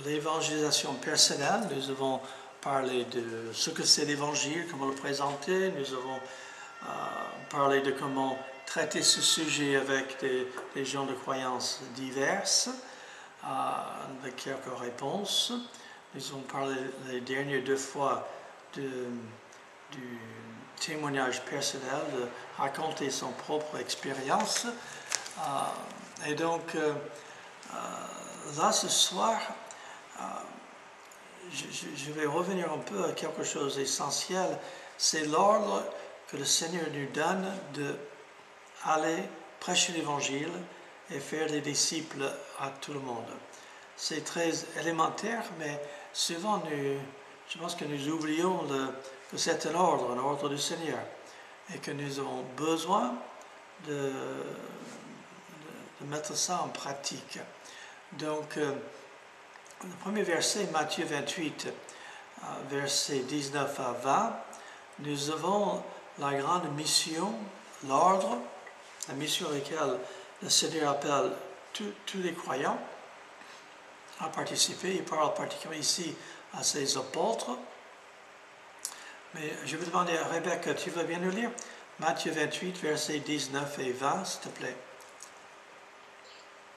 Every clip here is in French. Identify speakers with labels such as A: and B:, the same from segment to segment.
A: l'évangélisation personnelle. Nous avons parlé de ce que c'est l'Évangile, comment le présenter. Nous avons parlé de comment traiter ce sujet avec des gens de croyances diverses, avec quelques réponses. Nous avons parlé les dernières 2 fois du témoignage personnel, de raconter son propre expérience. Et donc, là, ce soir, je vais revenir un peu à quelque chose d'essentiel. C'est l'ordre que le Seigneur nous donne d'aller prêcher l'Évangile et faire des disciples à tout le monde. C'est très élémentaire, mais souvent, je pense que nous oublions que c'est un ordre du Seigneur, et que nous avons besoin de mettre ça en pratique. Donc, le premier verset, Matthieu 28, versets 19 à 20, nous avons la grande mission, l'ordre, la mission à laquelle le Seigneur appelle tous les croyants à participer. Il parle particulièrement ici à ses apôtres. Mais je vais demander à Rebecca, tu veux bien nous lire Matthieu 28, versets 19 et 20, s'il te plaît.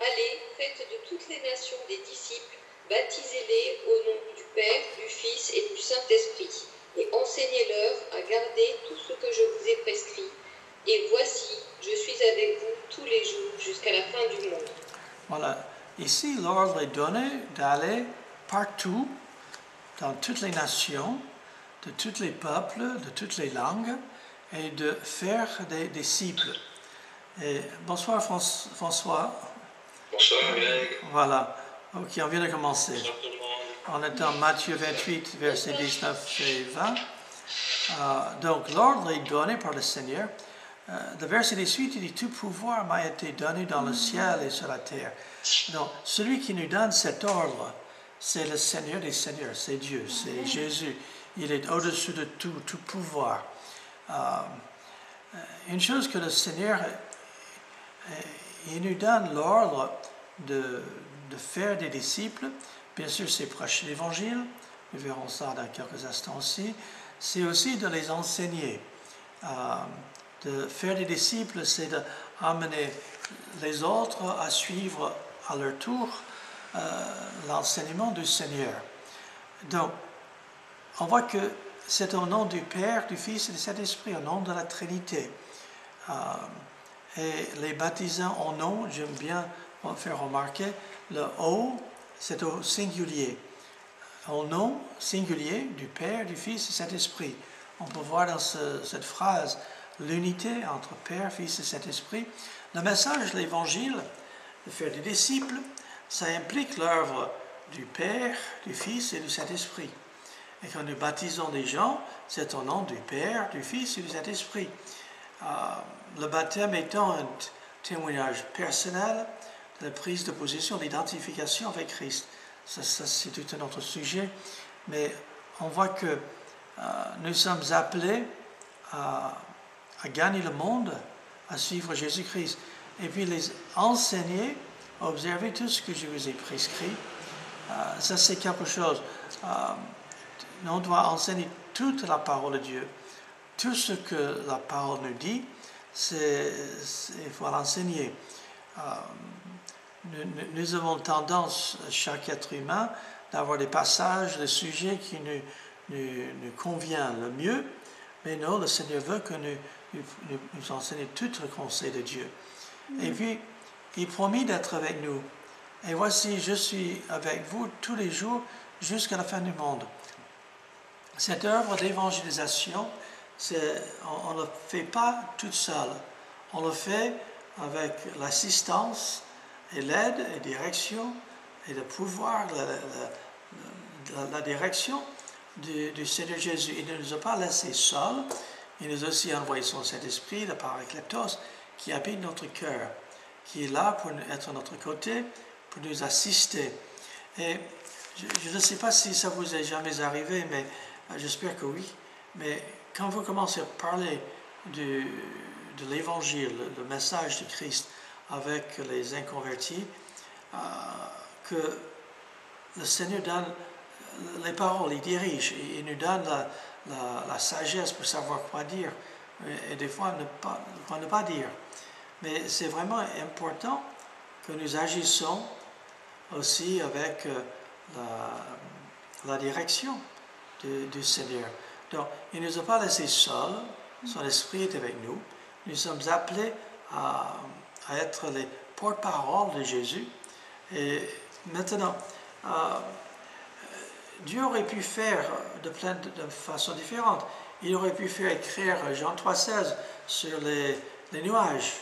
B: Allez, faites de toutes les nations des disciples, baptisez-les au nom du Père, du Fils et du Saint-Esprit, et enseignez-leur à garder tout ce que je vous ai prescrit. Et voici, je suis avec vous tous les jours jusqu'à la fin du monde.
A: Voilà. Ici, l'ordre est donné d'aller partout, dans toutes les nations, de tous les peuples, de toutes les langues, et de faire des disciples. Et bonsoir François.
C: Bonsoir Greg.
A: Voilà. Ok, on vient de commencer.
C: Bonsoir tout le monde.
A: On est dans Matthieu 28, versets 19 et 20. Donc, l'ordre est donné par le Seigneur. Le verset des suites, il dit « Tout pouvoir m'a été donné dans le ciel et sur la terre ». Donc, celui qui nous donne cet ordre, c'est le Seigneur des Seigneurs, c'est Dieu, c'est Jésus. Il est au-dessus de tout pouvoir. Une chose que le Seigneur, il nous donne l'ordre de faire des disciples. Bien sûr, c'est prêcher l'Évangile. Nous verrons ça dans quelques instants aussi. C'est aussi de les enseigner. De faire des disciples, c'est d'amener les autres à suivre à leur tour l'enseignement du Seigneur. Donc, on voit que c'est au nom du Père, du Fils et du Saint-Esprit, au nom de la Trinité. Et les baptisants en nom, j'aime bien faire remarquer, le « O », c'est au singulier. Au nom singulier du Père, du Fils et du Saint-Esprit. On peut voir dans cette phrase l'unité entre Père, Fils et Saint-Esprit. Le message de l'Évangile, de faire des disciples, ça implique l'œuvre du Père, du Fils et du Saint-Esprit. Et quand nous baptisons des gens, c'est au nom du Père, du Fils et du Saint-Esprit. Le baptême étant un témoignage personnel de la prise de position, d'identification avec Christ. Ça c'est tout un autre sujet, mais on voit que nous sommes appelés à gagner le monde, à suivre Jésus-Christ, et puis les enseigner, à observer tout ce que je vous ai prescrit. Ça c'est quelque chose. On doit enseigner toute la parole de Dieu. Tout ce que la parole nous dit, il faut l'enseigner. Nous avons tendance, chaque être humain, d'avoir des passages, des sujets qui nous conviennent le mieux, mais non, le Seigneur veut que nous enseignions tout le conseil de Dieu. Et puis, il promet d'être avec nous. Et voici, je suis avec vous tous les jours jusqu'à la fin du monde. Cette œuvre d'évangélisation, on ne le fait pas toute seule. On le fait avec l'assistance et l'aide et direction et le pouvoir, la direction du Seigneur Jésus. Il ne nous a pas laissés seuls. Il nous a aussi envoyé son Saint-Esprit, le Paraclétos, qui habite notre cœur, qui est là pour être à notre côté, pour nous assister. Et je ne sais pas si ça vous est jamais arrivé, mais j'espère que oui. Mais quand vous commencez à parler de l'Évangile, le message de Christ avec les inconvertis, que le Seigneur donne les paroles, il dirige, il nous donne la sagesse pour savoir quoi dire et des fois ne pas dire. Mais c'est vraiment important que nous agissons aussi avec la direction du Seigneur. Donc, il ne nous a pas laissés seuls, son esprit est avec nous. Nous sommes appelés à être les porte-parole de Jésus. Et maintenant, Dieu aurait pu faire de façon différente. Il aurait pu faire écrire Jean 3,16 sur les nuages.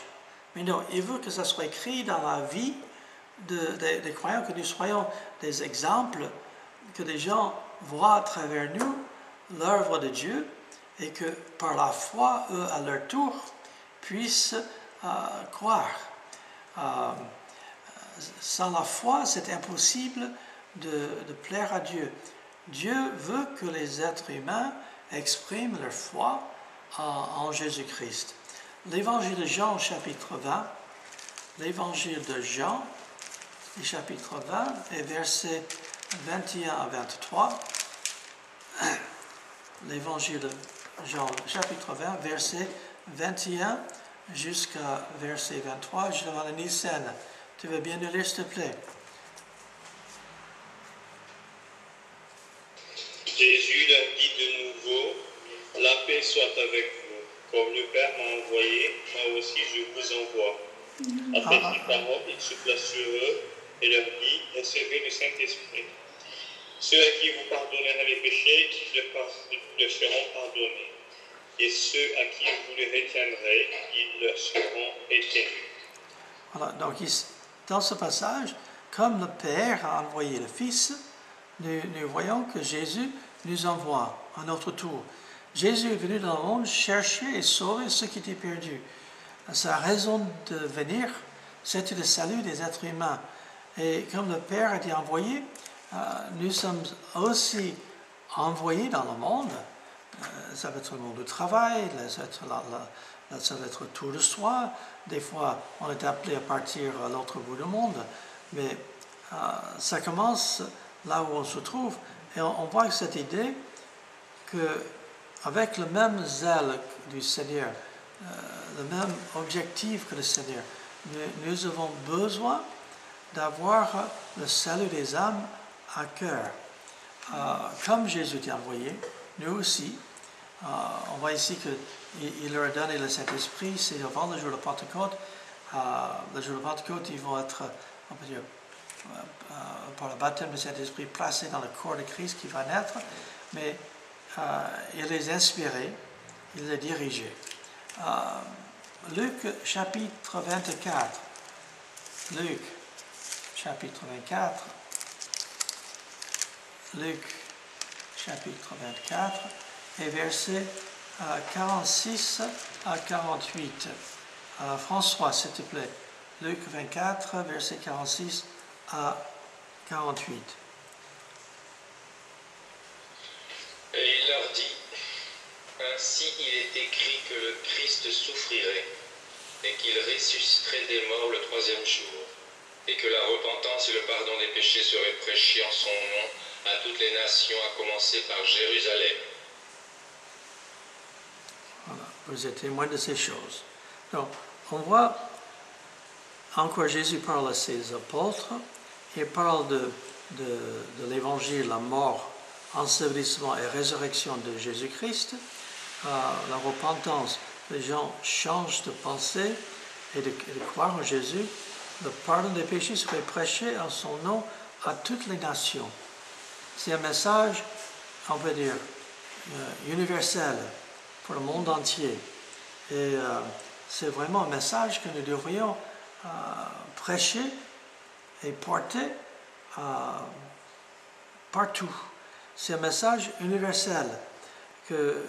A: Mais non, il veut que ça soit écrit dans la vie des croyants, que nous soyons des exemples, que les gens voient à travers nous l'œuvre de Dieu et que par la foi, eux, à leur tour, puissent croire. Sans la foi, c'est impossible de plaire à Dieu. Dieu veut que les êtres humains expriment leur foi en Jésus-Christ. L'évangile de Jean, chapitre 20, l'évangile de Jean, chapitre 20, et versets 21 à 23. L'évangile de Jean, chapitre 20, verset 21 jusqu'à verset 23. Je demande à Nissen, tu veux bien le lire, s'il te plaît?
C: Jésus leur dit de nouveau, la paix soit avec vous. Comme le Père m'a envoyé, moi aussi je vous envoie. Après ces paroles, il souffla sur eux et leur dit, recevez le Saint-Esprit. Ceux à qui vous pardonnerez les péchés, leur seront pardonnés. Et ceux à qui vous les retiendrez, ils leur seront retenus.
A: Voilà, donc dans ce passage, comme le Père a envoyé le Fils, nous voyons que Jésus nous envoie à notre tour. Jésus est venu dans le monde chercher et sauver ceux qui étaient perdus. Sa raison de venir, c'était le salut des êtres humains. Et comme le Père a été envoyé, nous sommes aussi envoyés dans le monde. Ça va être le monde du travail, ça va être autour de soi. Des fois, on est appelé à partir à l'autre bout du monde. Mais ça commence là où on se trouve. Et on voit cette idée qu'avec le même zèle du Seigneur, le même objectif que le Seigneur, nous avons besoin d'avoir le salut des âmes à cœur. Comme Jésus était envoyé, nous aussi, on voit ici qu'il leur a donné le Saint-Esprit, c'est avant le jour de Pentecôte. Le jour de Pentecôte, ils vont être, on peut dire, par le baptême du Saint-Esprit, placés dans le corps de Christ qui va naître, mais il les a inspirés, il les a dirigés. Luc chapitre 24. Luc chapitre 24. Luc chapitre 24 et versets 46 à 48. François, s'il te plaît. Luc 24, versets 46 à 48.
C: Et il leur dit, ainsi il est écrit que le Christ souffrirait et qu'il ressusciterait des morts le troisième jour, et que la repentance et le pardon des péchés seraient prêchés en son nom à toutes les nations, à commencer par Jérusalem.
A: Voilà, vous êtes témoins de ces choses. Donc, on voit encore Jésus parle à ses apôtres, il parle de l'évangile, la mort, ensevelissement et résurrection de Jésus-Christ, la repentance. Les gens changent de pensée et de croire en Jésus. Le pardon des péchés serait prêché en son nom à toutes les nations. C'est un message, on peut dire, universel pour le monde entier. Et c'est vraiment un message que nous devrions prêcher et porter partout. C'est un message universel que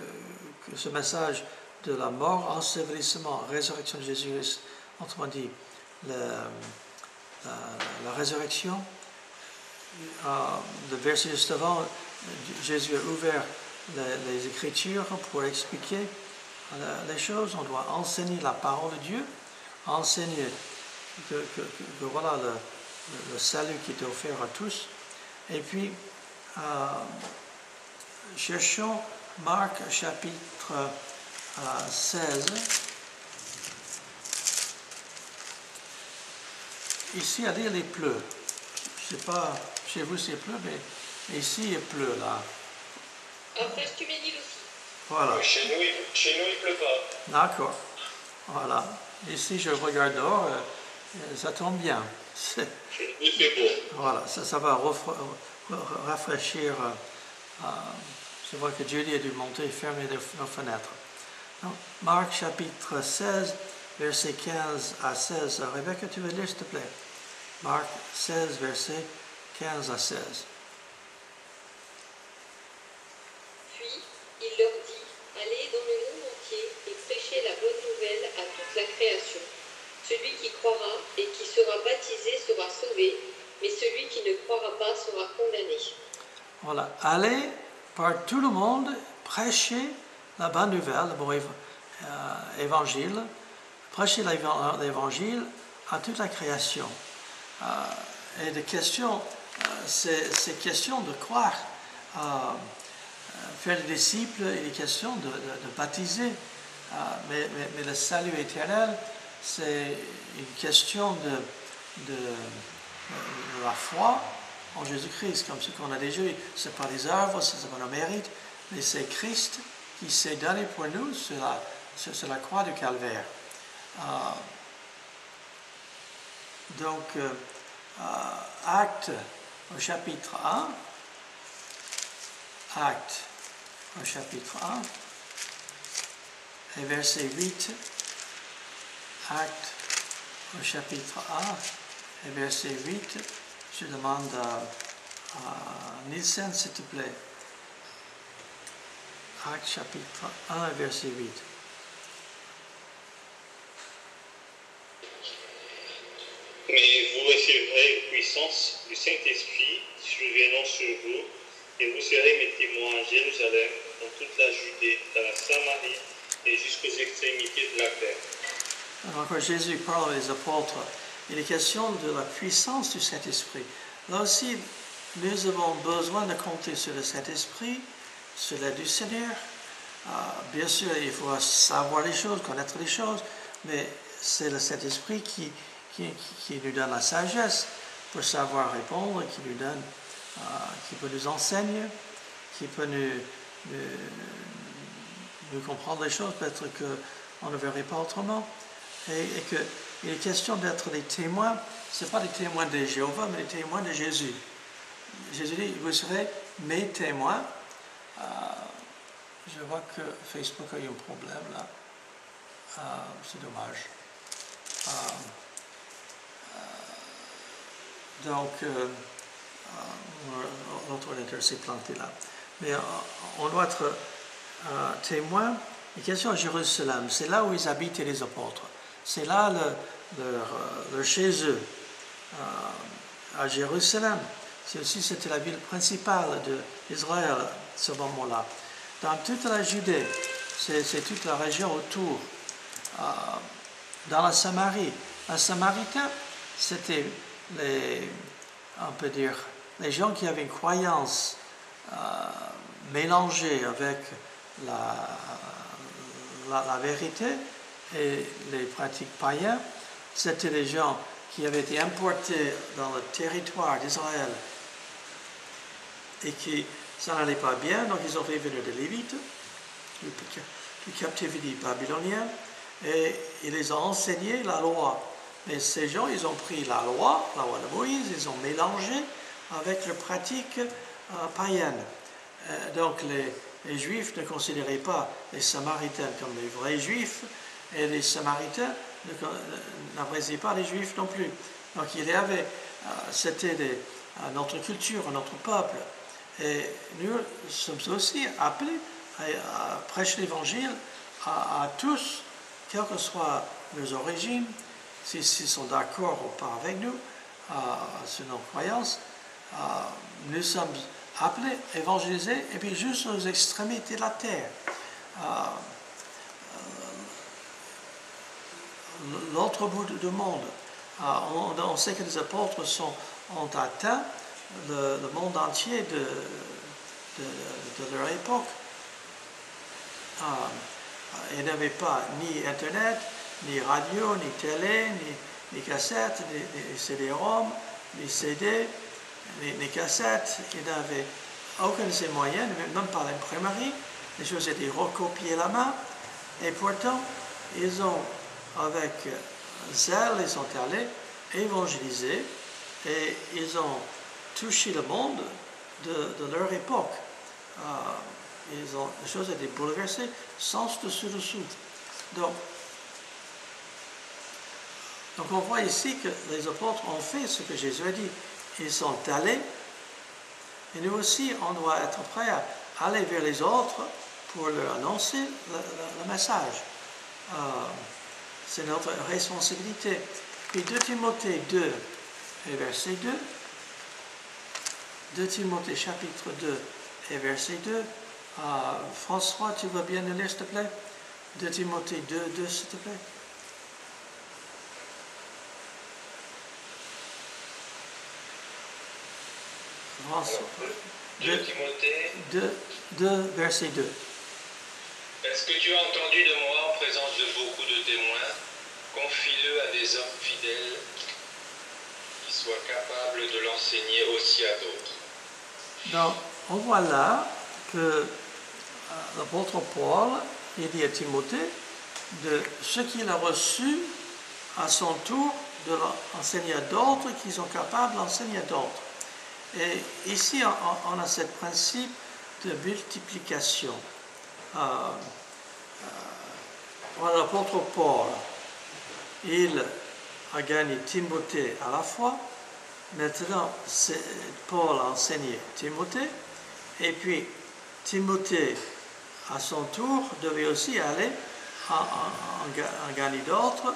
A: ce message de la mort, ensevelissement, résurrection de Jésus, autrement dit, la résurrection. Le verset juste avant, Jésus a ouvert les Écritures pour expliquer les choses. On doit enseigner la parole de Dieu, enseigner que voilà le salut qui est offert à tous. Et puis, cherchons Marc chapitre 16. Ici, à dire, il pleut. Je ne sais pas, chez vous c'est pleut, mais ici il pleut là.
B: Après, tu m'as dit aussi.
A: Voilà.
C: Chez nous, il pleut pas.
A: D'accord. Voilà. Ici, je regarde dehors, ça tombe bien.
C: Chez nous, c'est beau.
A: Voilà, ça va rafraîchir. Je vois que Julie a dû monter et fermer nos fenêtres. Donc, Marc chapitre 16, versets 15 à 16. Rebecca, tu veux lire s'il te plaît? Marc 16, versets 15 à 16.
B: Puis il leur dit, allez dans le monde entier et prêchez la bonne nouvelle à toute la création. Celui qui croira et qui sera baptisé sera sauvé, mais celui qui ne croira pas sera condamné.
A: Voilà, allez par tout le monde prêcher la bonne nouvelle, le bon évangile, prêcher l'évangile à toute la création. Et de question, c'est question de croire, faire des disciples, il est question de baptiser, mais le salut éternel, c'est une question de la foi en Jésus-Christ, comme ce qu'on a déjà dit. Ce n'est pas des œuvres, ce n'est pas nos mérites, mais c'est Christ qui s'est donné pour nous sur la croix du Calvaire. Donc, Actes au chapitre 1, Actes au chapitre 1, et verset 8, Actes au chapitre 1, et verset 8, je demande à Nielsen, s'il te plaît. Actes chapitre 1, verset 8.
C: Mais vous recevrez une puissance du Saint-Esprit survenant sur vous, et vous serez mes témoins à Jérusalem, dans toute la Judée, dans la Samarie et jusqu'aux extrémités de la terre.
A: Alors quand Jésus parle aux apôtres, il est question de la puissance du Saint-Esprit. Là aussi, nous avons besoin de compter sur le Saint-Esprit, sur l'aide du Seigneur. Bien sûr, il faut savoir les choses, connaître les choses, mais c'est le Saint-Esprit qui nous donne la sagesse pour savoir répondre, qui peut nous enseigner, qui peut nous comprendre les choses, peut-être qu'on ne verrait pas autrement. Et qu'il est question d'être des témoins, ce n'est pas des témoins de Jéhovah, mais des témoins de Jésus. Jésus dit, vous serez mes témoins. Je vois que Facebook a eu un problème là. C'est dommage. Donc, notre ordinateur s'est planté là. Mais on doit être témoin. La question à Jérusalem, c'est là où ils habitaient les apôtres. C'est là leur chez eux, à Jérusalem. C'était la ville principale d'Israël à ce moment-là. Dans toute la Judée, c'est toute la région autour. Dans la Samarie, la Samaritains, c'était on peut dire, les gens qui avaient une croyance mélangée avec la vérité et les pratiques païennes. C'était les gens qui avaient été importés dans le territoire d'Israël et qui ça n'allait pas bien, donc ils ont fait venir des Lévites, du captivité babylonienne, et ils les ont enseigné la loi. Mais ces gens, ils ont pris la loi de Moïse, ils ont mélangé avec les pratiques païennes. Donc les Juifs ne considéraient pas les Samaritains comme les vrais Juifs, et les Samaritains n'appréciaient pas les Juifs non plus. Donc il y avait, c'était notre culture, notre peuple. Et nous sommes aussi appelés à prêcher l'Évangile à tous, quelles que soient leurs origines, s'ils sont d'accord ou pas avec nous, sur nos croyances. Nous sommes appelés à évangéliser, et puis juste aux extrémités de la terre. L'autre bout du monde. On sait que les apôtres ont atteint le monde entier de leur époque. Il n'y avait pas ni Internet, ni radio, ni télé, ni cassettes, ni CD-ROM, ni CD, ni cassettes. Il n'y avait aucun de ces moyens, même pas l'imprimerie. Les choses étaient recopiées à la main. Et pourtant, ils ont, avec zèle, ils sont allés évangéliser et ils ont touché le monde de leur époque. Les choses étaient bouleversées, sens dessus-dessous. Donc, on voit ici que les apôtres ont fait ce que Jésus a dit. Ils sont allés, et nous aussi, on doit être prêts à aller vers les autres pour leur annoncer le message. C'est notre responsabilité. Puis 2 Timothée 2 et verset 2. 2 Timothée chapitre 2 et verset 2. François, tu vas bien le lire, s'il te plaît? 2 Timothée 2, 2, s'il te plaît. François.
C: 2 Timothée
A: 2, verset 2.
C: Est-ce que tu as entendu de moi en présence de beaucoup de témoins? Confie-le à des hommes fidèles qui soient capables de l'enseigner aussi à d'autres.
A: Donc, on voit là que l'apôtre Paul, il dit à Timothée de ce qu'il a reçu à son tour de l'enseigner à d'autres qui sont capables d'enseigner à d'autres. Et ici, on a ce principe de multiplication. L'apôtre Paul, il a gagné Timothée à la fois. Maintenant, Paul a enseigné Timothée. Et puis, Timothée, à son tour, devait aussi aller en gagner d'autres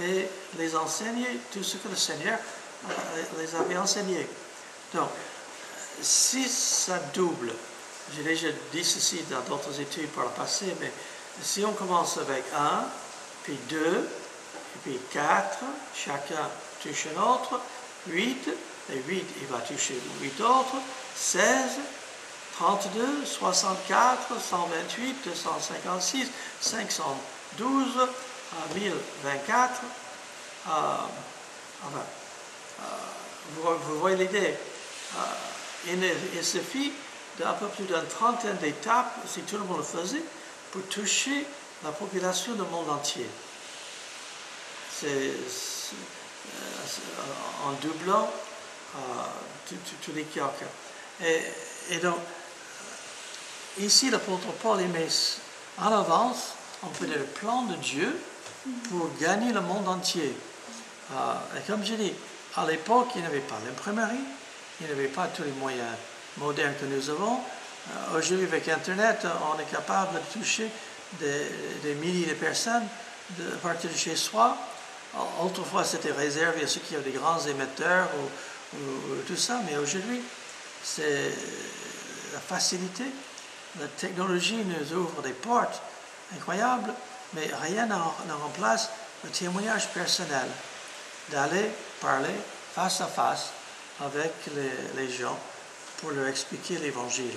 A: et les enseigner tout ce que le Seigneur les avait enseignés. Donc, si ça double, j'ai déjà dit ceci dans d'autres études par le passé, mais si on commence avec 1, puis 2, et puis 4, chacun touche un autre, 8, et 8, il va toucher 8 autres, 16, 32, 64, 128, 256, 512, 1024. Vous voyez l'idée. Il suffit d'un peu plus d'une trentaine d'étapes, si tout le monde le faisait, pour toucher la population du monde entier. En doublant tous les calculs. Et donc, ici, l'apôtre Paul il met en avance, on peut dire, le plan de Dieu pour gagner le monde entier. Et comme je dis, à l'époque, il n'y avait pas l'imprimerie, il n'y avait pas tous les moyens modernes que nous avons. Aujourd'hui, avec Internet, on est capable de toucher des milliers de personnes à partir de chez soi. Autrefois, c'était réservé à ceux qui avaient des grands émetteurs ou tout ça, mais aujourd'hui, c'est la facilité. La technologie nous ouvre des portes incroyables, mais rien ne remplace le témoignage personnel, d'aller parler face à face avec les gens pour leur expliquer l'Évangile.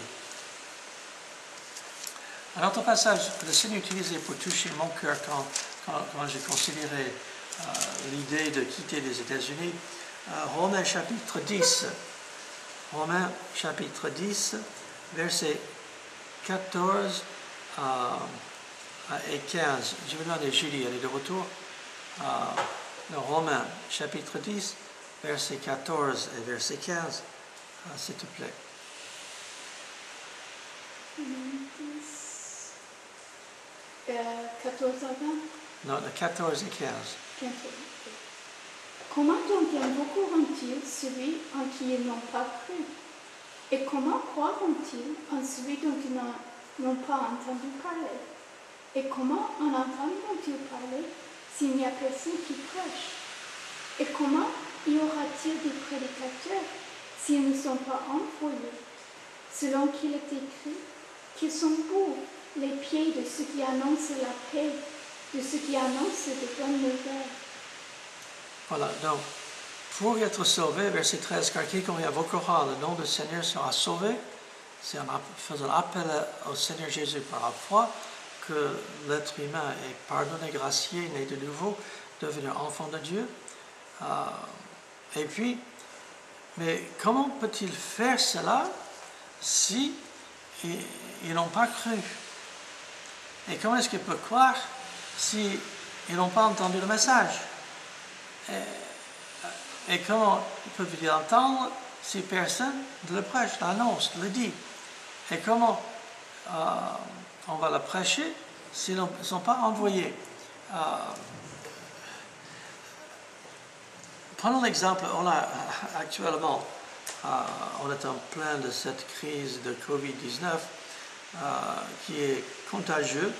A: Un autre passage que le Seigneur utilisait pour toucher mon cœur quand j'ai considéré l'idée de quitter les États-Unis, Romains chapitre 10. Romains chapitre 10, versets 14 et 15. Je vais demander à Julie, elle est de retour. Romains chapitre 10, verset 14 et verset 15, s'il te plaît.
D: 14 à 20?
A: Non, de 14 et 15.
D: Comment donc invoqueront-ils celui en qui ils n'ont pas cru? Et comment croiront-ils en celui dont ils n'ont pas entendu parler? Et comment en entendront-ils parler s'il n'y a personne qui prêche? Et comment y aura-t-il des prédicateurs s'ils ne sont pas envoyés? Selon qu'il est écrit, qu'ils sont beaux les pieds de ceux qui annoncent la paix, de ceux qui annoncent de bonnes nouvelles.
A: Voilà, donc, pour être sauvé, verset 13, car quiconque invoquera le nom du Seigneur sera sauvé. C'est en faisant appel au Seigneur Jésus par la foi que l'être humain est pardonné, gracié, né de nouveau, devenu enfant de Dieu. Et puis, mais comment peut-il faire cela si ils n'ont pas cru? Et comment est-ce qu'ils peuvent croire si ils n'ont pas entendu le message? Et comment peuvent-ils entendre si personne ne le prêche, l'annonce, le dit? Et comment on va le prêcher s'ils ne sont pas envoyés? Prenons l'exemple, on a actuellement, on est en plein de cette crise de Covid-19 qui est contagieux.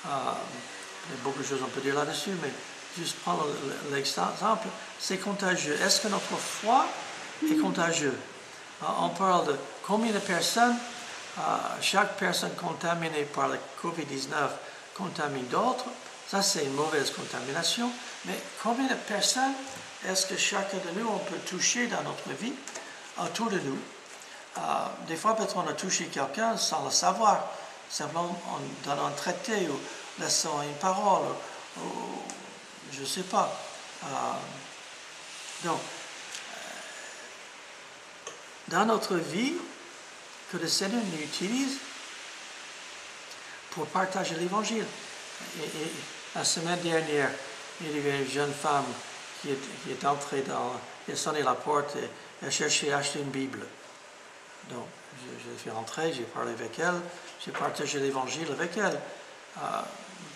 A: Il y a beaucoup de choses on peut dire là-dessus, mais juste prendre l'exemple, c'est contagieux. Est-ce que notre foi est contagieuse? On parle de combien de personnes, chaque personne contaminée par le Covid-19 contamine d'autres. Ça, c'est une mauvaise contamination. Mais combien de personnes est-ce que chacun de nous, on peut toucher dans notre vie, autour de nous? Des fois, peut-être on a touché quelqu'un sans le savoir, simplement en donnant un traité ou laissant une parole, ou je ne sais pas. Donc, dans notre vie, que le Seigneur nous utilise pour partager l'Évangile. Et la semaine dernière, il y avait une jeune femme qui est entrée elle a sonné la porte et elle cherchait à acheter une Bible. Donc, je l'ai fait entrer, j'ai parlé avec elle, j'ai partagé l'Évangile avec elle.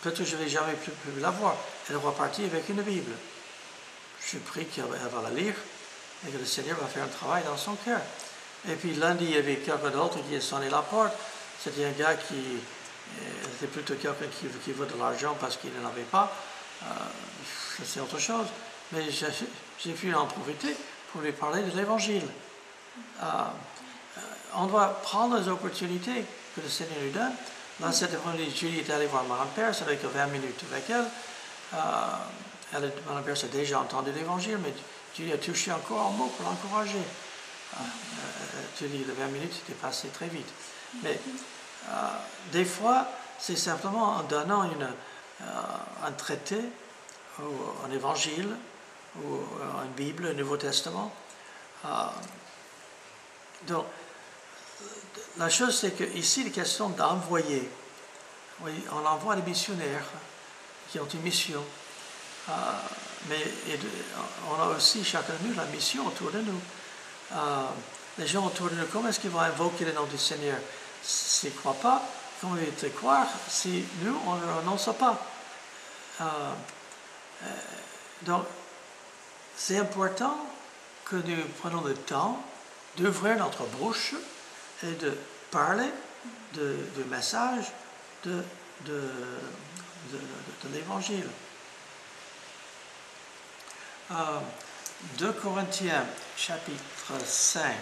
A: Peut-être que je ne vais jamais pu la voir. Elle est repartie avec une Bible. Je prie qu'elle va la lire et que le Seigneur va faire un travail dans son cœur. Et puis lundi, il y avait quelqu'un d'autre qui a sonné la porte. C'était un gars c'était plutôt quelqu'un qui veut de l'argent parce qu'il n'en avait pas. C'est autre chose. Mais j'ai pu en profiter pour lui parler de l'Évangile. On doit prendre les opportunités que le Seigneur nous donne. Là, cette après-midi, Julie est allée voir Mme Père, ça fait que 20 minutes avec elle. Mme Père a déjà entendu l'Évangile, mais Julie a touché encore un mot pour l'encourager. Julie, les 20 minutes, c'était passé très vite. Mais des fois, c'est simplement en donnant un traité, ou un évangile, ou une Bible, un Nouveau Testament. Donc, la chose, c'est qu'ici, il est question d'envoyer. Oui, on envoie des missionnaires qui ont une mission. Mais on a aussi, chacun de nous, la mission autour de nous. Les gens autour de nous, comment est-ce qu'ils vont invoquer le nom du Seigneur? S'ils ne croient pas, comment ils vont croire si nous, on ne renonce pas? Donc, c'est important que nous prenions le temps d'ouvrir notre bouche et de parler du message de l'Évangile. 2 Corinthiens, chapitre 5.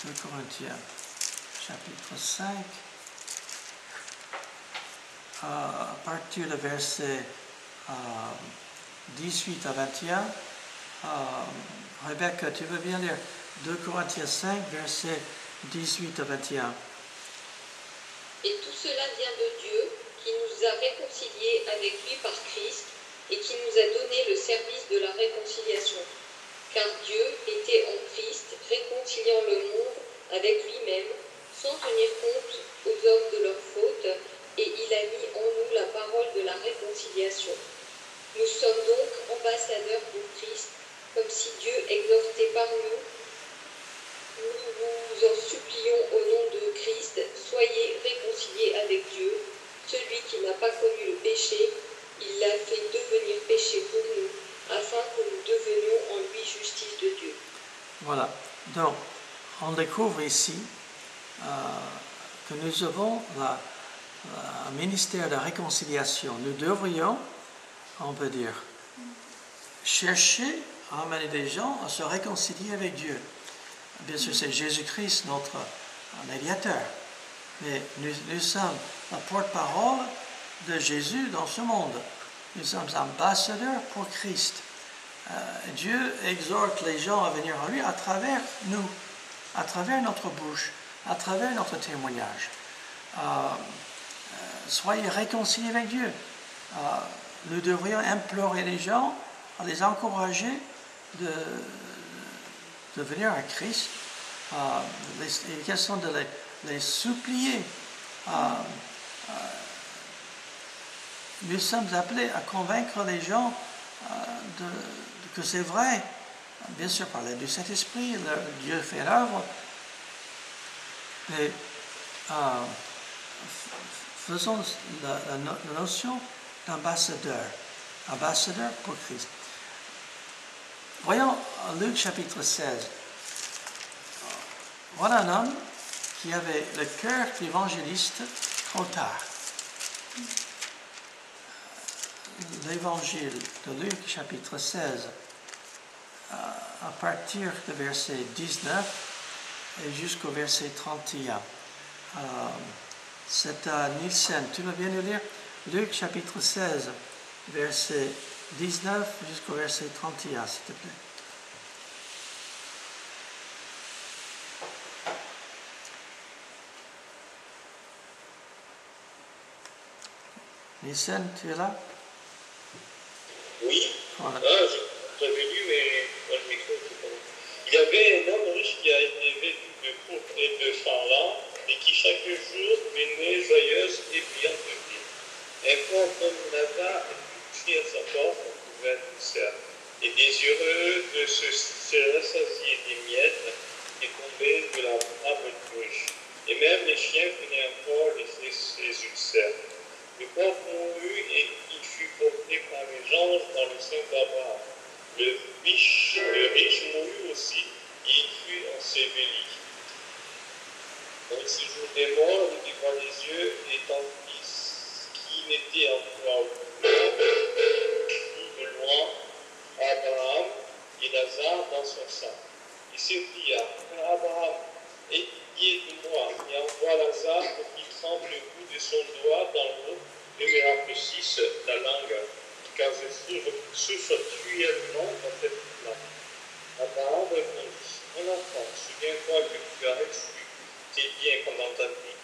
A: 2 Corinthiens, chapitre 5. À partir du verset 18 à 21. Rebecca, tu veux bien lire 2 Corinthiens 5, versets 18 à 21.
B: Et tout cela vient de Dieu, qui nous a réconciliés avec lui par Christ et qui nous a donné le service de la réconciliation. Car Dieu était en Christ, réconciliant le monde avec lui-même, sans tenir compte aux hommes de leurs fautes, et il a mis en nous la parole de la réconciliation. Nous sommes donc ambassadeurs de Christ, comme si Dieu exhortait par nous. Nous vous en supplions au nom de Christ, soyez réconciliés avec Dieu. Celui qui n'a pas connu le péché, il l'a fait devenir péché pour nous, afin que nous devenions en lui justice de Dieu.
A: Voilà. Donc, on découvre ici que nous avons un ministère de réconciliation. Nous devrions, on peut dire, chercher à amener des gens à se réconcilier avec Dieu. Bien sûr, c'est Jésus-Christ, notre médiateur. Mais nous sommes la porte-parole de Jésus dans ce monde. Nous sommes ambassadeurs pour Christ. Dieu exhorte les gens à venir à lui à travers nous, à travers notre bouche, à travers notre témoignage. Soyez réconciliés avec Dieu. Nous devrions implorer les gens, à les encourager de venir à Christ. Il est question de les supplier. Nous sommes appelés à convaincre les gens que c'est vrai. Bien sûr, par l'aide du Saint-Esprit, Dieu fait l'œuvre. Mais faisons la notion d'ambassadeur. Ambassadeur pour Christ. Voyons Luc chapitre 16. Voilà un homme qui avait le cœur d'évangéliste trop tard. L'évangile de Luc chapitre 16, à partir du verset 19 et jusqu'au verset 31. C'est à Nielsen. Tu veux bien nous lire Luc chapitre 16, verset 19 jusqu'au verset 31, s'il te plaît. Nielsen, tu es là?
C: Oui.
A: Voilà.
C: J'avais lu, mais dans le micro, il y avait un homme riche qui a été élevé de pauvres et de Pharaon, et qui chaque jour venait joyeuse et brillante de vie. Un pauvre homme Lazare fit à sa porte un couvert de serre, et désireux de se rassasier des miettes qui tombaient de la table du riche. Et même les chiens venaient encore laisser ses ulcères. Le pauvre mourut et il fut porté par les anges dans le sein d'Abraham. Le riche mourut aussi, et il fut enseveli. Dans le séjour des morts, il leva les yeux et tandis qu'il était encore de loin, Abraham et Lazare dans son sein. Il s'écria, Abraham, aie pitié de moi et envoie Lazare pour qu'il trempe le bout de son doigt dans l'eau et me rafraîchisse la langue, car je souffre cruellement dans cette langue. Abraham répondit, mon enfant, souviens-toi que tu as reçu tes biens pendant ta vie,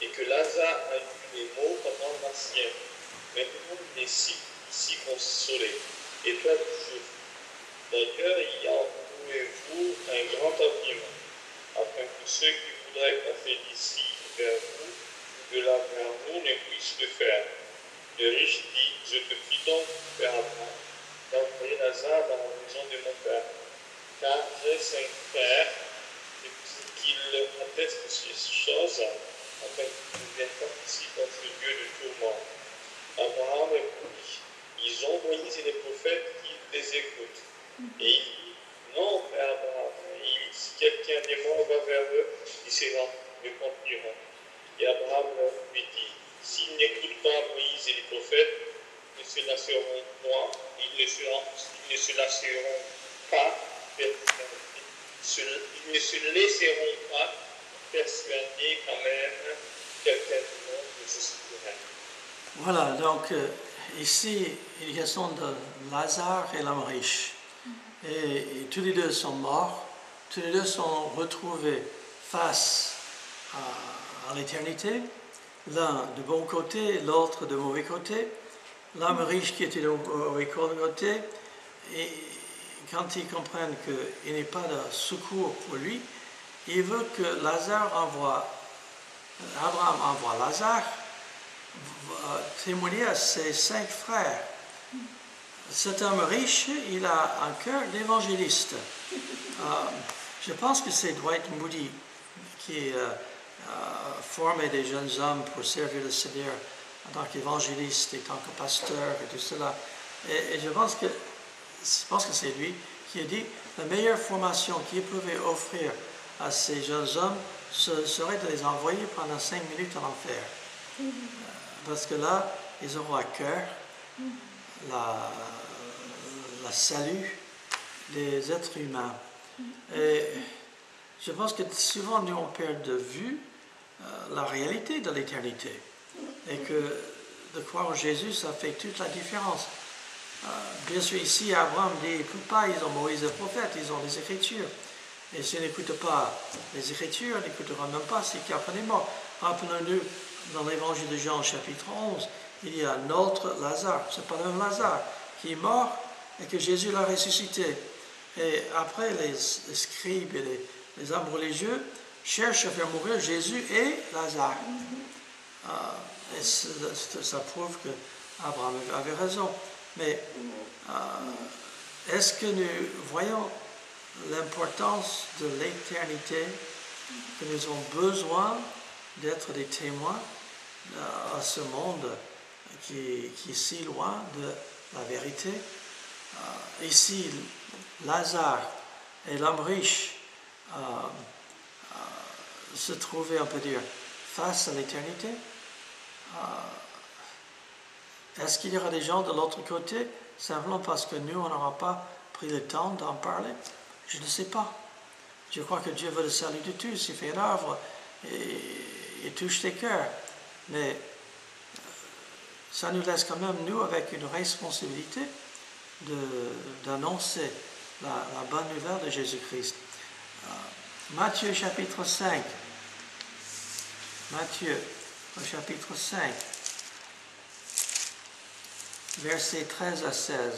C: et que Lazare a eu les maux pendant la sienne. Maintenant, il est ici consolé, et toi tu souffres. D'ailleurs, il y a en vous un grand habillement, afin que ceux qui voudraient passer d'ici vers vous, de là vers vous, ne puissent le faire. Le riche dit, je te prie donc, Père Abraham, d'envoyer Lazare dans la maison de mon père, car j'ai 5 frères, et qu'il atteste ces choses, afin qu'il devienne participe à ce lieu de tourment. Abraham répondit, ils ont Moïse et les prophètes qui les écoutent. Et il dit, non, Père Abraham, si quelqu'un des morts va vers eux, ils se repentiront. Et Abraham lui dit, s'ils n'écoutent pas Moïse et les prophètes, ils ne se lasseront point, ils ne se lasseront pas ils ne se laisseront pas persuader quand même quelqu'un du monde de justifier.
A: Voilà, donc ici, il y a question de Lazare et l'homme riche. Et tous les deux sont morts, tous les deux sont retrouvés face à l'éternité, l'un de bon côté, l'autre de mauvais côté. L'homme riche qui était de mauvais côté, et quand ils comprennent qu'il n'y a pas de secours pour lui, il veut que Abraham envoie Lazare témoigner à ses 5 frères. Cet homme riche, il a un cœur d'évangéliste. Je pense que c'est Dwight Moody qui formait des jeunes hommes pour servir le Seigneur en tant qu'évangéliste et en tant que pasteur et tout cela. Et je pense que c'est lui qui a dit la meilleure formation qu'il pouvait offrir à ces jeunes hommes serait de les envoyer pendant 5 minutes en enfer. Parce que là, ils auront à cœur la salut des êtres humains. Et je pense que souvent nous on perd de vue la réalité de l'éternité. Et que de croire en Jésus, ça fait toute la différence. Bien sûr, ici, Abraham dit, il ne peut pas, ils ont Moïse le prophète, ils ont les Écritures. Et s'ils n'écoutent pas les Écritures, ils n'écouteront même pas ce qui est mort. Rappelons-nous, dans l'évangile de Jean, chapitre 11, il y a un autre Lazare, c'est pas le même Lazare, qui est mort et que Jésus l'a ressuscité. Et après, les scribes et les hommes religieux cherchent à faire mourir Jésus et Lazare. Et ça prouve que Abraham avait raison. Mais est-ce que nous voyons l'importance de l'éternité, que nous avons besoin d'être des témoins à ce monde qui est si loin de la vérité? Ici, Lazare et l'homme riche se trouvaient, on peut dire, face à l'éternité. Est-ce qu'il y aura des gens de l'autre côté, simplement parce que nous, on n'aura pas pris le temps d'en parler? Je ne sais pas. Je crois que Dieu veut le salut de tous. Il fait une œuvre et touche tes cœurs. Mais ça nous laisse quand même, nous, avec une responsabilité d'annoncer la bonne nouvelle de Jésus-Christ. Matthieu chapitre 5. Matthieu chapitre 5. Versets 13 à 16.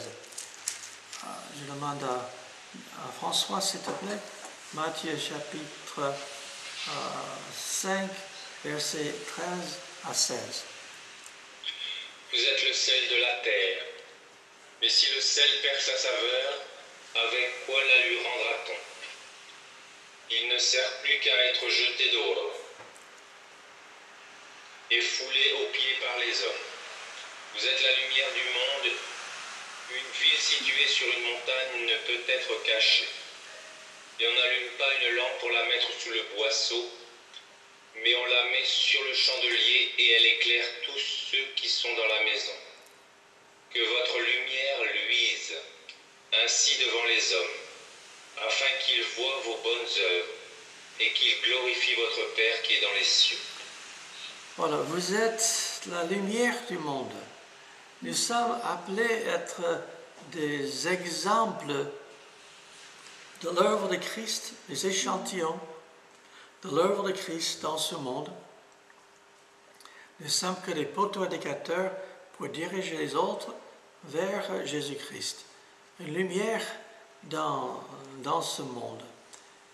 A: Je demande à François, s'il te plaît. Matthieu chapitre 5, versets 13 à 16.
E: Vous êtes le sel de la terre. Mais si le sel perd sa saveur, avec quoi la lui rendra-t-on? Il ne sert plus qu'à être jeté dehors et foulé aux pieds par les hommes. Vous êtes la lumière du monde. Une ville située sur une montagne ne peut être cachée. Et on n'allume pas une lampe pour la mettre sous le boisseau, mais on la met sur le chandelier et elle éclaire tous ceux qui sont dans la maison. Que votre lumière luise ainsi devant les hommes, afin qu'ils voient vos bonnes œuvres et qu'ils glorifient votre Père qui est dans les cieux.
A: Voilà, vous êtes la lumière du monde. Nous sommes appelés à être des exemples de l'œuvre de Christ, des échantillons de l'œuvre de Christ dans ce monde. Nous ne sommes que des poteaux indicateurs pour diriger les autres vers Jésus-Christ. Une lumière dans ce monde.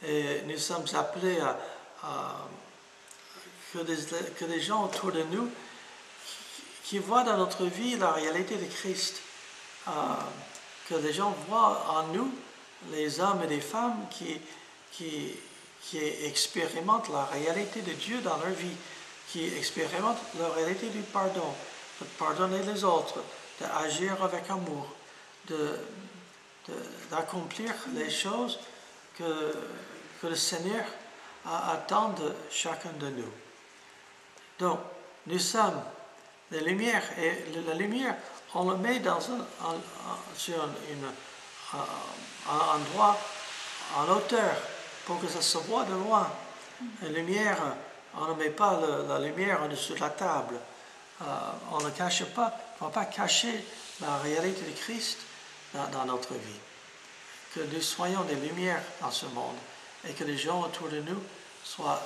A: Et nous sommes appelés que des gens autour de nous qui voient dans notre vie la réalité de Christ. Que les gens voient en nous les hommes et les femmes qui expérimentent la réalité de Dieu dans leur vie, qui expérimentent la réalité du pardon, de pardonner les autres, d'agir avec amour, d'accomplir les choses que le Seigneur attend de chacun de nous. Donc, nous sommes les lumières, et la lumière, on le met sur un endroit en hauteur pour que ça se voit de loin. La lumière, on ne met pas la lumière en-dessous de la table. On ne cache pas, on ne va pas cacher la réalité de Christ dans notre vie. Que nous soyons des lumières dans ce monde et que les gens autour de nous soient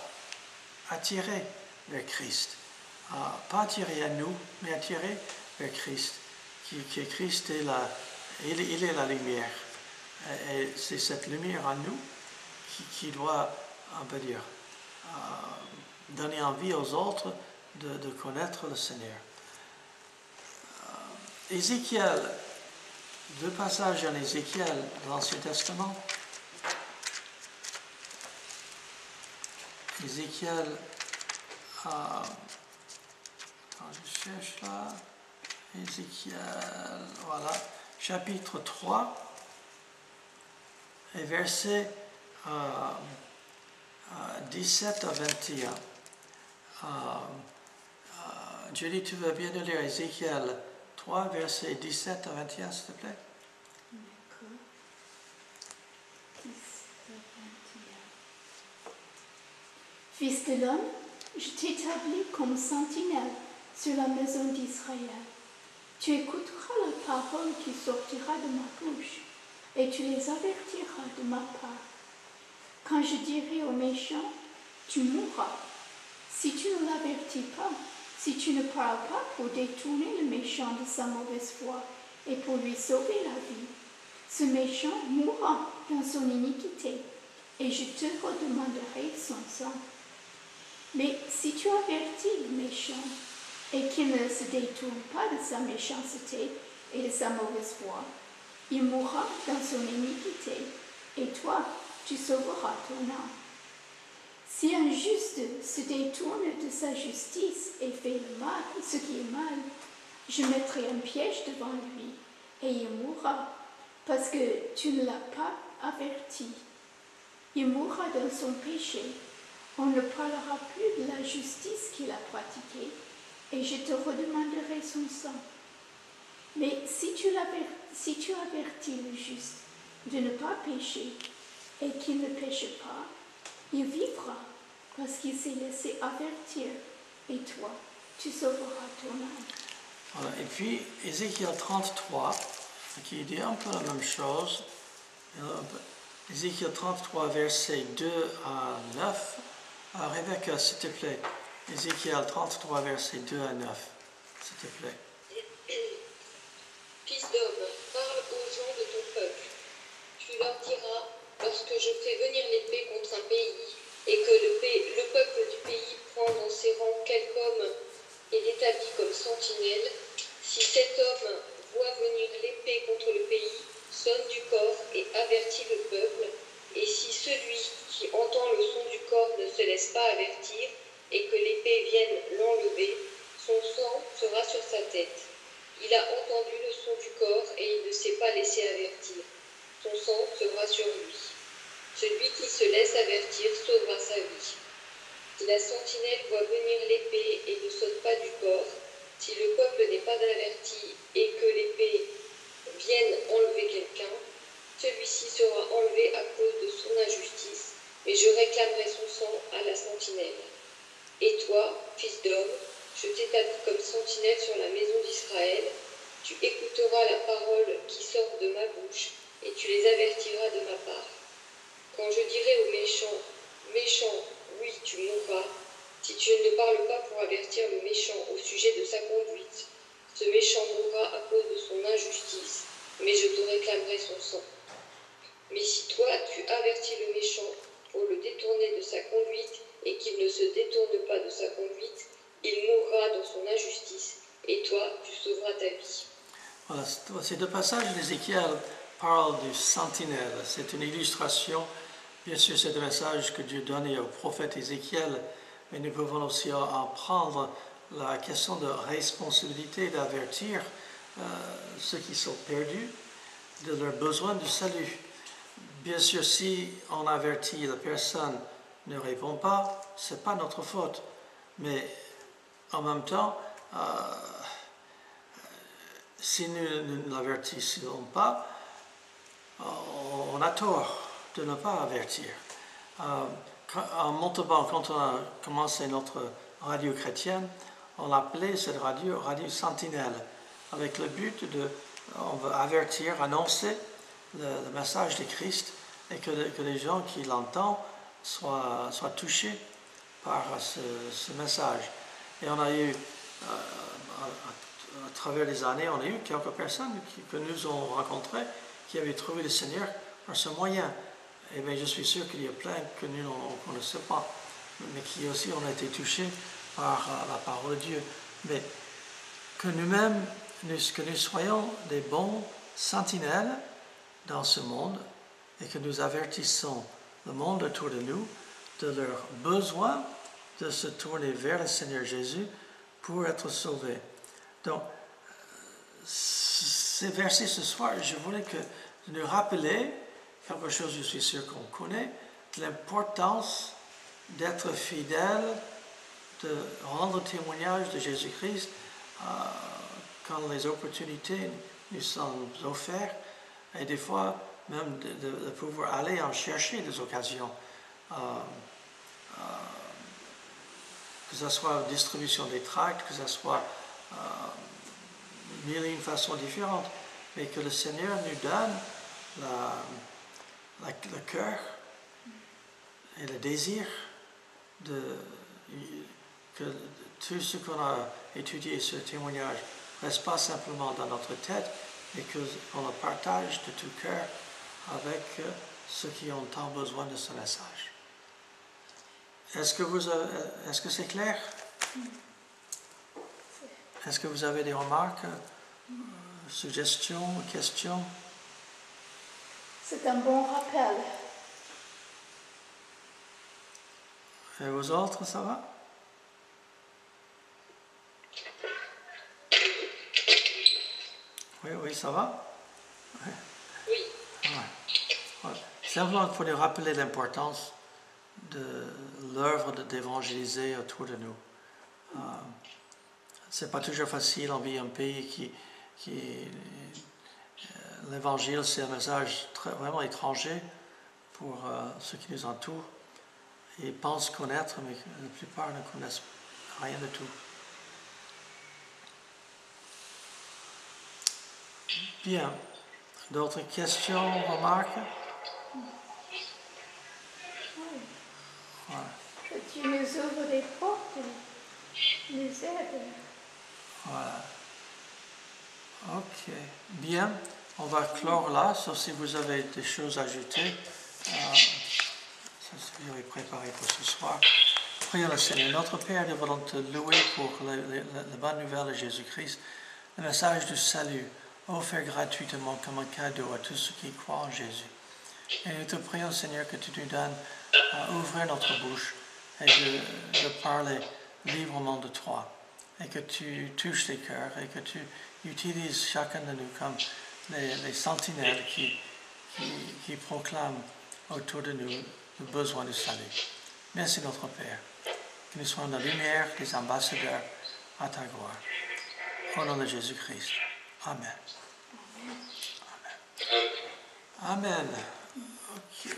A: attirés vers Christ. Pas attirés à nous, mais attirés vers Christ. Que Christ est il est la lumière. Et c'est cette lumière en nous qui doit, on peut dire, donner envie aux autres de connaître le Seigneur. Ézéchiel, deux passages en Ézéchiel, dans l'Ancien Testament. Ézéchiel, je cherche là, Ézéchiel, voilà, chapitre 3, et versets 17 à 21. Julie, tu veux bien lire Ézéchiel 3, versets 17 à 21, s'il te plaît?
D: D'accord. 17 à 21. Fils de l'homme, je t'établis comme sentinelle sur la maison d'Israël. Tu écouteras la parole qui sortira de ma bouche, et tu les avertiras de ma part. Quand je dirai aux méchants, tu mourras, si tu ne l'avertis pas, si tu ne parles pas pour détourner le méchant de sa mauvaise foi et pour lui sauver la vie, ce méchant mourra dans son iniquité, et je te redemanderai son sang. Mais si tu avertis le méchant, et qu'il ne se détourne pas de sa méchanceté et de sa mauvaise foi, il mourra dans son iniquité, et toi, tu sauveras ton âme. Si un juste se détourne de sa justice et fait le mal, ce qui est mal, je mettrai un piège devant lui, et il mourra, parce que tu ne l'as pas averti. Il mourra dans son péché. On ne parlera plus de la justice qu'il a pratiquée, et je te redemanderai son sang. Mais si tu avertis le juste de ne pas pécher, et qu'il ne pêche pas, il vivra, parce qu'il s'est laissé avertir, et toi, tu sauveras ton âme.
A: Voilà. Et puis, Ézéchiel 33, qui dit un peu la même chose. Ézéchiel 33, versets 2 à 9. Rebecca, s'il te plaît. Ézéchiel 33, versets 2 à 9, s'il te plaît.
B: Fils d'homme, parle aux gens de ton peuple. Tu leur diras, lorsque je ferai venir l'épée contre un pays, et que le peuple du pays prend dans ses rangs quelque homme et l'établit comme sentinelle, si cet homme voit venir l'épée contre le pays, sonne du corps et avertit le peuple, et si celui qui entend le son du corps ne se laisse pas avertir, et que l'épée vienne l'enlever, son sang sera sur sa tête. Il a entendu le son du corps et il ne s'est pas laissé avertir. Son sang sera sur lui. Celui qui se laisse avertir sauvera sa vie. Si la sentinelle voit venir l'épée et ne saute pas du corps, si le peuple n'est pas averti et que l'épée vienne enlever quelqu'un, celui-ci sera enlevé à cause de son injustice, mais je réclamerai son sang à la sentinelle. Et toi, fils d'homme, je t'établis comme sentinelle sur la maison d'Israël, tu écouteras la parole qui sort de ma bouche, et tu les avertiras de ma part. Quand je dirai aux méchants, méchant, oui, tu mourras, si tu ne parles pas pour avertir le méchant au sujet de sa conduite, ce méchant mourra à cause de son injustice, mais je te réclamerai son sang. Mais si toi, tu avertis le méchant pour le détourner de sa conduite, et qu'il ne se détourne pas de sa conduite, il mourra dans son injustice, et toi, tu sauveras ta vie.
A: Voilà, ces deux passages d'Ézéchiel parlent du sentinelle. C'est une illustration, bien sûr, c'est un message que Dieu donnait au prophète Ézéchiel, mais nous pouvons aussi en prendre la question de responsabilité d'avertir ceux qui sont perdus de leur besoin de salut. Bien sûr, si on avertit la personne ne répond pas, ce n'est pas notre faute. Mais en même temps, si nous ne l'avertissons pas, on a tort de ne pas avertir. En Montauban, quand on a commencé notre radio chrétienne, on appelait cette radio Sentinelle, avec le but on veut avertir, annoncer le message de Christ, et que les gens qui l'entendent soient touchés par ce message. Et on a eu, à travers les années, on a eu quelques personnes que nous avons rencontrées qui avaient trouvé le Seigneur par ce moyen. Et bien, je suis sûr qu'il y a plein que nous ne connaissons pas, mais qui aussi ont été touchés par la parole de Dieu. Mais que nous-mêmes, que nous soyons des bons sentinelles dans ce monde, et que nous avertissons le monde autour de nous de leur besoin de se tourner vers le Seigneur Jésus pour être sauvés. Donc, ces versets ce soir, je voulais nous rappeler quelque chose, je suis sûr qu'on connaît, de l'importance d'être fidèle, de rendre témoignage de Jésus-Christ quand les opportunités nous sont offertes, et des fois même de pouvoir aller en chercher des occasions. que ce soit distribution des tracts, que ce soit mille et une façons différentes, mais que le Seigneur nous donne le cœur et le désir que tout ce qu'on a étudié, ce témoignage, ne reste pas simplement dans notre tête, mais qu'on le partage de tout cœur avec ceux qui ont tant besoin de ce message. Est-ce que c'est clair? Est-ce que vous avez des remarques, suggestions, questions?
D: C'est un bon rappel.
A: Et vous autres, ça va? Oui, ça va?
B: Oui.
A: Ouais. Simplement pour nous rappeler l'importance de l'œuvre d'évangéliser autour de nous. C'est pas toujours facile, on vit un pays qui l'évangile, c'est un message vraiment étranger pour ceux qui nous entourent. Ils pensent connaître, mais la plupart ne connaissent rien du tout. Bien. D'autres questions, remarques? Voilà.
D: Que tu nous ouvres des portes, nous aides.
A: Voilà. Ok. Bien. On va clore là, sauf si vous avez des choses à ajouter. Ça, j'avais préparé pour ce soir. Prions le Seigneur. Notre Père, nous voulons te louer pour la bonne nouvelle de Jésus-Christ, le message du salut, offert gratuitement comme un cadeau à tous ceux qui croient en Jésus. Et nous te prions, Seigneur, que tu nous donnes à ouvrir notre bouche et de parler librement de toi, et que tu touches les cœurs, et que tu utilises chacun de nous comme les sentinelles qui proclament autour de nous le besoin du salut. Merci notre Père, que nous soyons la lumière des ambassadeurs à ta gloire. Au nom de Jésus-Christ. Amen. Amen. Amen. Ok.